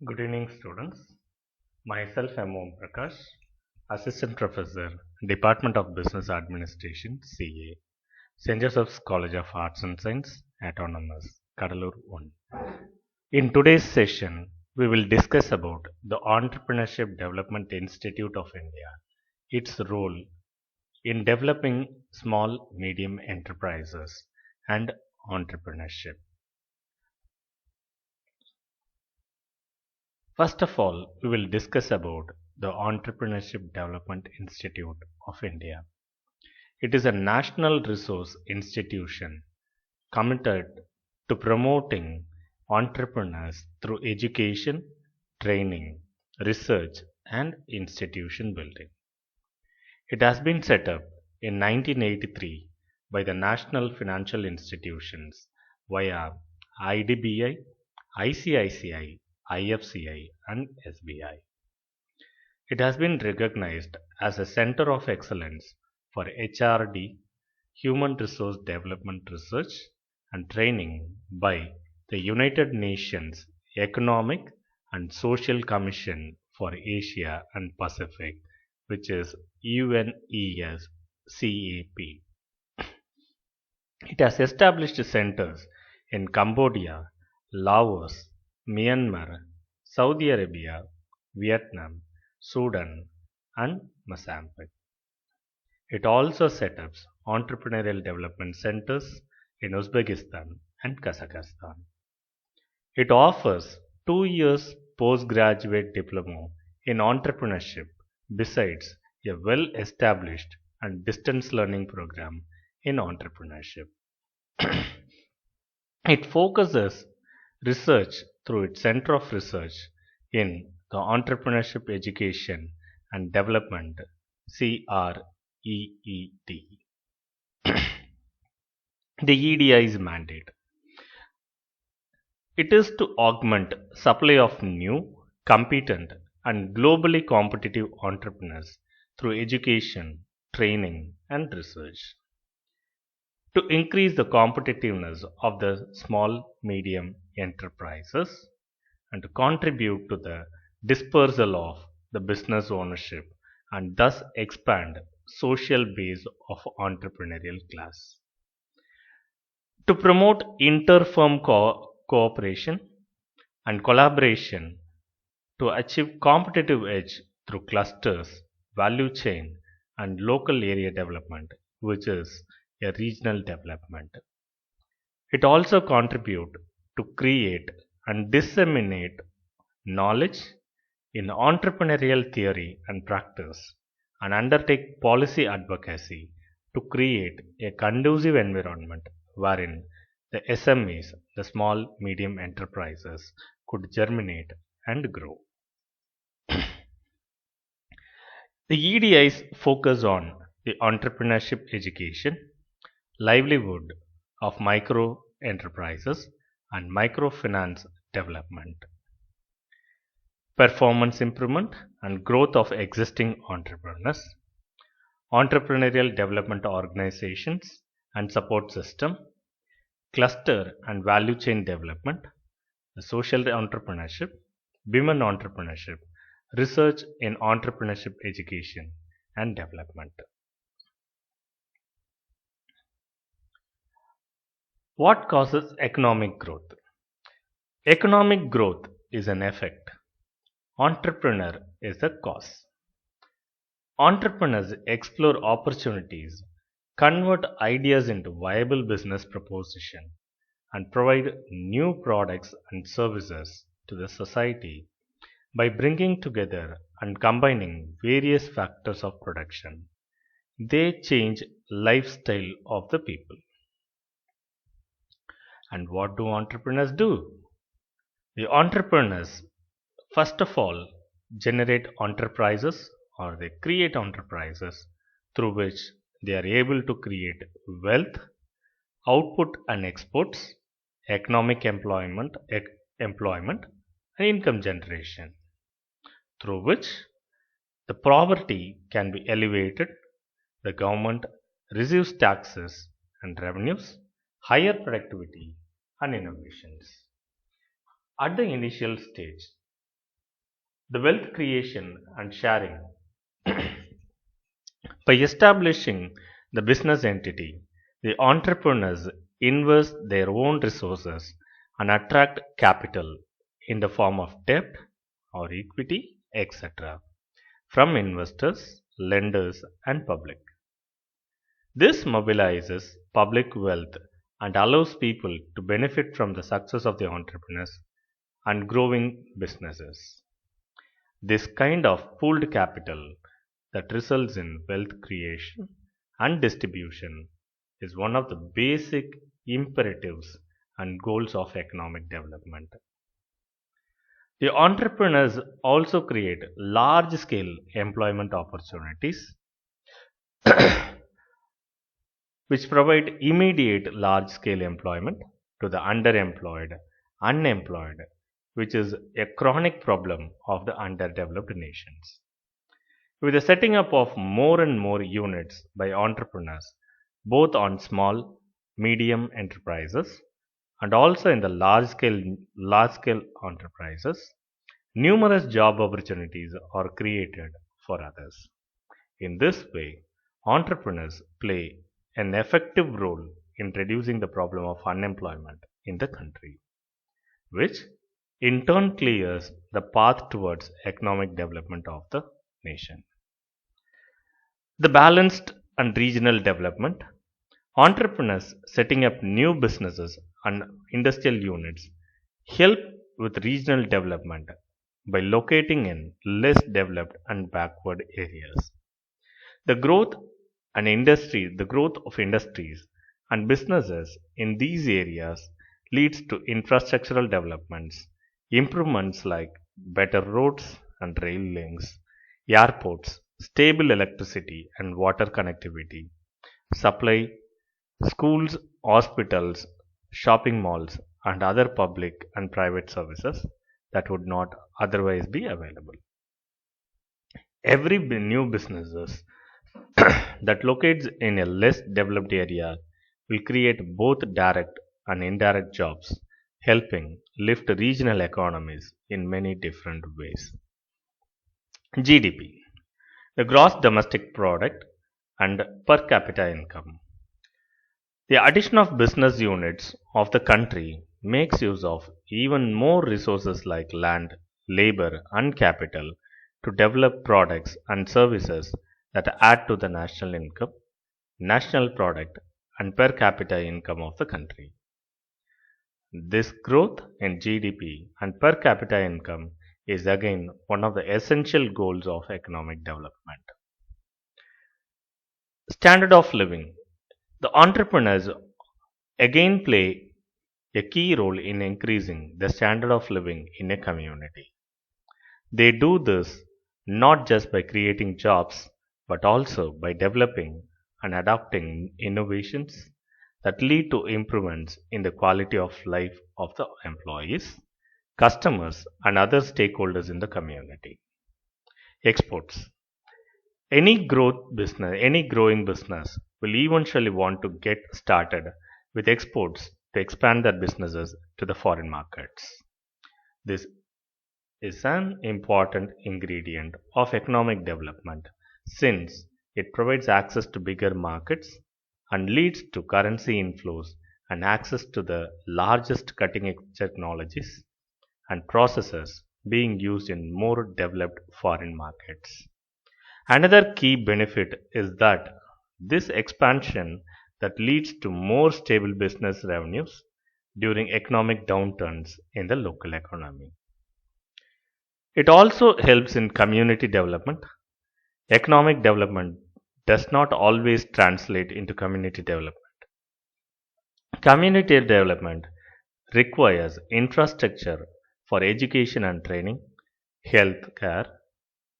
Good evening, students. Myself, M.O.M. Prakash, Assistant Professor, Department of Business Administration, CA, St. Joseph's College of Arts and Science, Autonomous, Cuddalore 1. In today's session, we will discuss about the Entrepreneurship Development Institute of India, its role in developing small, medium enterprises and entrepreneurship. First of all, we will discuss about the Entrepreneurship Development Institute of India. It is a national resource institution committed to promoting entrepreneurs through education, training, research, and institution building. It has been set up in 1983 by the national financial institutions via IDBI, ICICI, IFCI, and SBI. It has been recognized as a center of excellence for HRD, Human Resource Development Research and Training by the United Nations Economic and Social Commission for Asia and Pacific, which is UNESCAP. It has established centers in Cambodia, Laos, Myanmar, Saudi Arabia, Vietnam, Sudan, and Mozambique. It also set up entrepreneurial development centers in Uzbekistan and Kazakhstan. It offers 2 years postgraduate diploma in entrepreneurship besides a well-established and distance learning program in entrepreneurship. It focuses research through its Center of Research in the Entrepreneurship Education and Development CREED. The EDI's mandate. It is to augment supply of new, competent and globally competitive entrepreneurs through education, training and research. To increase the competitiveness of the small medium enterprises and to contribute to the dispersal of the business ownership and thus expand social base of entrepreneurial class. To promote inter-firm cooperation and collaboration to achieve competitive edge through clusters, value chain and local area development, which is a regional development. It also contributes to create and disseminate knowledge in entrepreneurial theory and practice and undertake policy advocacy to create a conducive environment wherein the SMEs, the small medium enterprises, could germinate and grow. The EDIs focus on the entrepreneurship education, livelihood of micro enterprises and microfinance development, performance improvement and growth of existing entrepreneurs, entrepreneurial development organizations and support system, cluster and value chain development, the social entrepreneurship, women entrepreneurship, research in entrepreneurship education and development. What causes economic growth? Economic growth is an effect. Entrepreneur is the cause. Entrepreneurs explore opportunities, convert ideas into viable business proposition, and provide new products and services to the society by bringing together and combining various factors of production. They change lifestyle of the people. And what do entrepreneurs do? The entrepreneurs first of all generate enterprises or they create enterprises through which they are able to create wealth, output and exports, economic employment and income generation, through which the poverty can be elevated, the government receives taxes and revenues, higher productivity and innovations. At the initial stage, The wealth creation and sharing. By establishing the business entity, the entrepreneurs invest their own resources and attract capital in the form of debt or equity, etc., from investors, lenders, and public. This mobilizes public wealth and allows people to benefit from the success of the entrepreneurs and growing businesses. This kind of pooled capital that results in wealth creation and distribution is one of the basic imperatives and goals of economic development. The entrepreneurs also create large-scale employment opportunities which provide immediate large-scale employment to the underemployed, unemployed, which is a chronic problem of the underdeveloped nations. With the setting up of more and more units by entrepreneurs, both on small, medium enterprises and also in the large-scale enterprises, numerous job opportunities are created for others. In this way, entrepreneurs play an effective role in reducing the problem of unemployment in the country, which in turn clears the path towards economic development of the nation. The balanced and regional development. Entrepreneurs setting up new businesses and industrial units help with regional development by locating in less developed and backward areas. The growth of industries and businesses in these areas leads to infrastructural developments, improvements like better roads and rail links, airports, stable electricity and water connectivity, supply, schools, hospitals, shopping malls, and other public and private services that would not otherwise be available. Every new businesses that locates in a less developed area will create both direct and indirect jobs, helping lift regional economies in many different ways. GDP, the gross domestic product and per capita income. The addition of business units of the country makes use of even more resources like land, labor, and capital to develop products and services that add to the national income, national product, and per capita income of the country. This growth in GDP and per capita income is again one of the essential goals of economic development. Standard of living. The entrepreneurs again play a key role in increasing the standard of living in a community. They do this not just by creating jobs but also by developing and adopting innovations that lead to improvements in the quality of life of the employees, customers, and other stakeholders in the community. Exports. Any growing business will eventually want to get started with exports to expand their businesses to the foreign markets. This is an important ingredient of economic development since it provides access to bigger markets and leads to currency inflows and access to the largest cutting-edge technologies and processes being used in more developed foreign markets. Another key benefit is that this expansion that leads to more stable business revenues during economic downturns in the local economy. It also helps in community development. Economic development does not always translate into community development. Community development requires infrastructure for education and training, health care,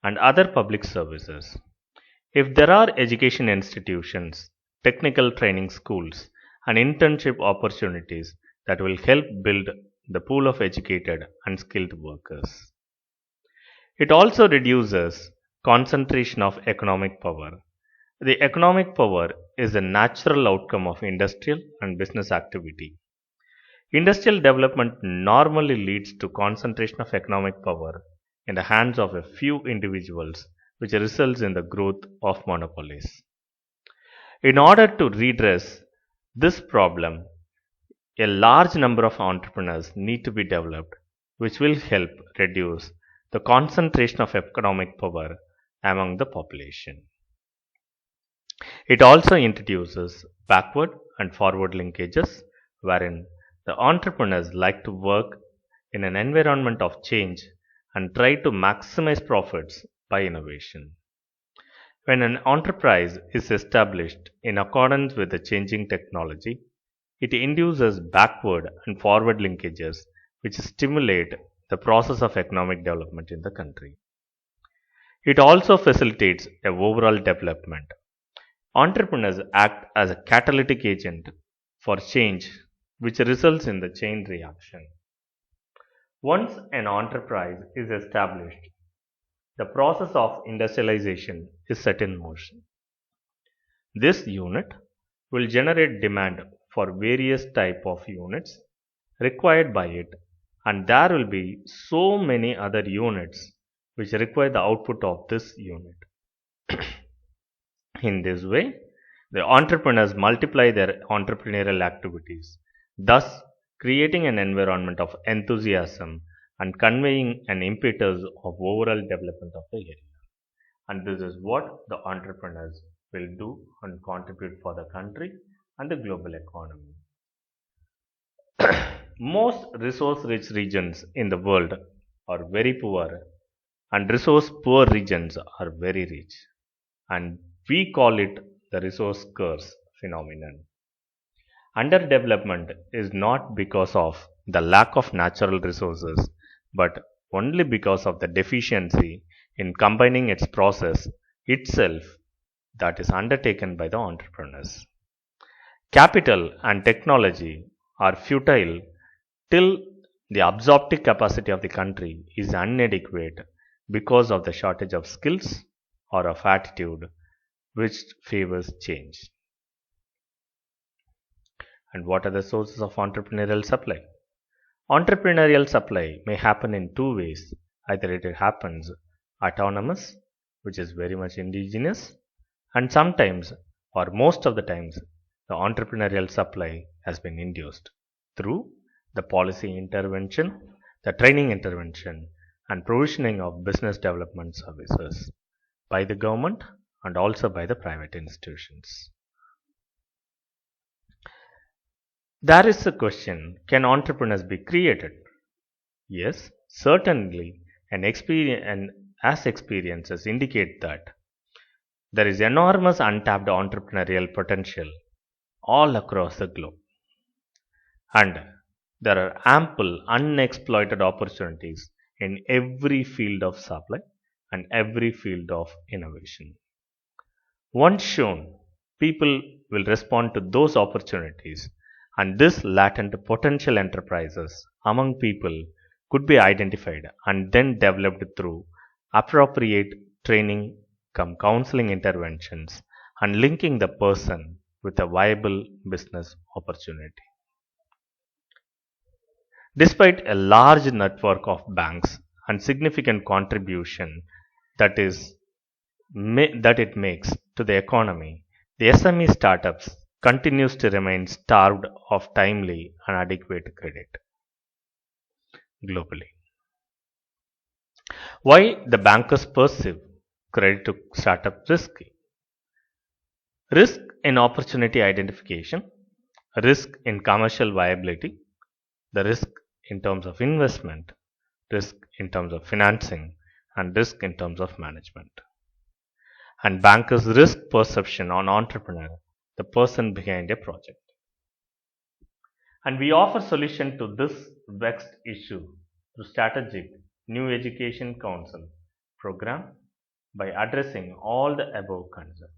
and other public services. If there are education institutions, technical training schools, and internship opportunities that will help build the pool of educated and skilled workers. It also reduces concentration of economic power. The economic power is a natural outcome of industrial and business activity. Industrial development normally leads to concentration of economic power in the hands of a few individuals, which results in the growth of monopolies. In order to redress this problem, a large number of entrepreneurs need to be developed, which will help reduce the concentration of economic power among the population. It also introduces backward and forward linkages, wherein the entrepreneurs like to work in an environment of change and try to maximize profits by innovation. When an enterprise is established in accordance with the changing technology, it induces backward and forward linkages which stimulate the process of economic development in the country. It also facilitates a overall development. Entrepreneurs act as a catalytic agent for change, which results in the chain reaction. Once an enterprise is established, the process of industrialization is set in motion. This unit will generate demand for various type of units required by it, and there will be so many other units which require the output of this unit. In this way, the entrepreneurs multiply their entrepreneurial activities, thus creating an environment of enthusiasm and conveying an impetus of overall development of the area. And this is what the entrepreneurs will do and contribute for the country and the global economy. Most resource-rich regions in the world are very poor, and resource-poor regions are very rich, and we call it the resource curse phenomenon. Underdevelopment is not because of the lack of natural resources, but only because of the deficiency in combining its process itself that is undertaken by the entrepreneurs. Capital and technology are futile till the absorptive capacity of the country is inadequate because of the shortage of skills or of attitude which favors change. And what are the sources of entrepreneurial supply? Entrepreneurial supply may happen in two ways. Either it happens autonomous, which is very much indigenous, and sometimes or most of the times the entrepreneurial supply has been induced through the policy intervention, the training intervention, and provisioning of business development services by the government and also by the private institutions. There is a question, can entrepreneurs be created? Yes, certainly, and as experiences indicate that there is enormous untapped entrepreneurial potential all across the globe. And there are ample unexploited opportunities in every field of supply and every field of innovation. Once shown, people will respond to those opportunities, and this latent potential enterprises among people could be identified and then developed through appropriate training, counseling interventions, and linking the person with a viable business opportunity. Despite a large network of banks and significant contribution that it makes to the economy, the SME startups continues to remain starved of timely and adequate credit globally. Why the bankers perceive credit to startup risky? Risk in opportunity identification, risk in commercial viability, the risk in terms of investment, risk in terms of financing, and risk in terms of management. And bankers' risk perception on entrepreneur, the person behind a project. And we offer solution to this vexed issue through strategic New Education Council program by addressing all the above concerns.